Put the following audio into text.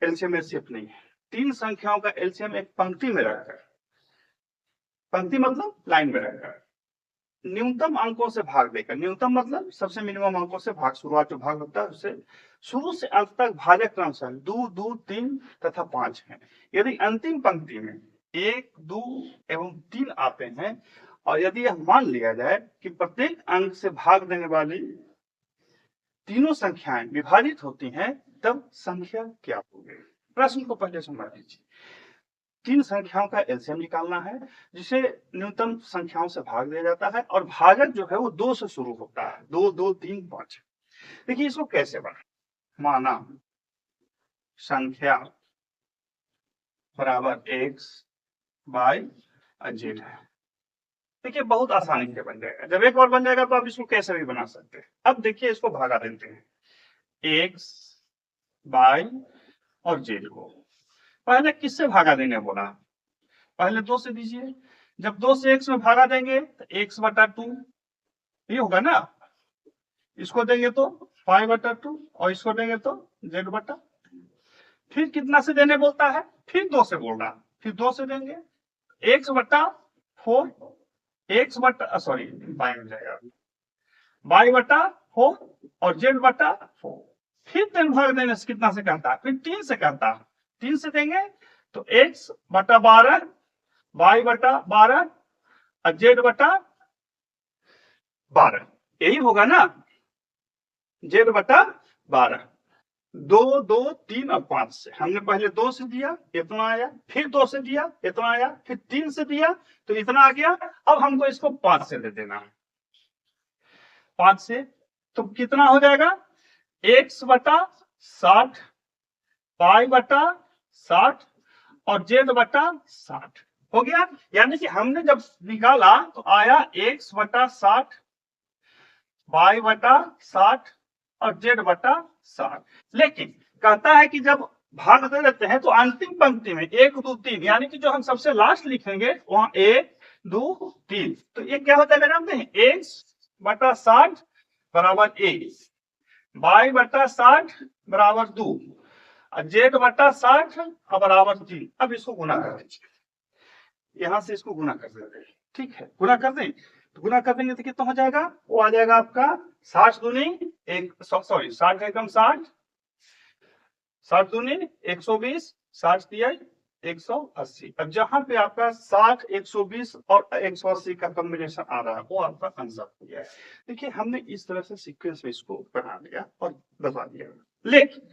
LCM में shift नहीं है। तीन संख्याओं का एलसीएम एक पंक्ति में रखकर, पंक्ति मतलब लाइन में रखकर, न्यूनतम अंकों से भाग देकर, न्यूनतम मतलब सबसे मिनिमम अंकों से भाग, शुरुआत जो भाग होता है उससे शुरू से अंत तक भाजक क्रमशः 2, 2, 3 तथा 5 है। यदि अंतिम पंक्ति में 1, 2 एवं 3 आते हैं और यदि यह मान लिया जाए कि प्रत्येक अंक से भाग देने वाली तीनों संख्याएं विभाजित होती हैं, तब संख्या क्या होगी। प्रश्न को पहले समझ लीजिए। तीन संख्याओं का एलसीएम निकालना है जिसे न्यूनतम संख्याओं से भाग दिया जाता है और भाजक जो है वो 2 से शुरू होता है, 2, 2, 3, 5। देखिए इसको कैसे बना, माना संख्या बराबर x, y और z है। देखिए बहुत आसानी से बन जाएगा, जब एक बार बन जाएगा तो आप इसको कैसे भी बना सकते हैं। अब देखिए इसको भागा देते हैं, x, y और z को। पहले किससे भागा देंगे बोला, पहले 2 से दीजिए। जब 2 से x में भागा देंगे तो x बटा 2 ये होगा ना, इसको देंगे तो y बटा 2 और इसको देंगे तो z बटा। फिर कितना से देने बोलता है, फिर 2 से बोल रहा, फिर 2 से देंगे x बटा 4, x बटा सॉरी y में जाएगा, y बटा 4 और z बटा 4। फिर 3 भाग देने से कितना से करता है, फिर 3 से करता है, 3 से देंगे तो x बटा 12, y बटा 12 और z बटा 12, यही होगा ना, z बटा 12। 2, 2, 3 और 5 से हमने पहले 2 से दिया इतना आया, फिर 2 से दिया इतना आया, फिर 3 से दिया तो इतना आ गया। अब हमको इसको 5 से दे देना है, 5 से तो कितना हो जाएगा, x बटा 60, y बटा 60 और z बटा 60 हो गया। यानी कि हमने जब निकाला तो आया x बटा 60, y बटा 60 और z बटा 60। लेकिन कहता है कि जब भाग दे देते हैं तो अंतिम पंक्ति में 1, 2, 3 यानी कि जो हम सबसे लास्ट लिखेंगे वहां 1, 2, 3 तो ये क्या होता है जानते हैं, x बटा 60 बराबर 1, y बटा 60 बराबर 2 और z बटा 60 बराबर 3। अब इसको गुना कर दीजिए, यहां से इसको गुना कर देते हैं, ठीक है, गुना कर दें तो गुना कर देंगे तो कितना हो जाएगा, वो आ जाएगा आपका 60 दूनी 60 एकदम 60, 60 दूनी 120, 60 दिया 180। अब जहां पे आपका 60, 120 और 180 का कॉम्बिनेशन आ रहा है वो आपका आंसर हो गया है। देखिए हमने इस तरह से सीक्वेंस में इसको बना लिया और बता दिया। लेकिन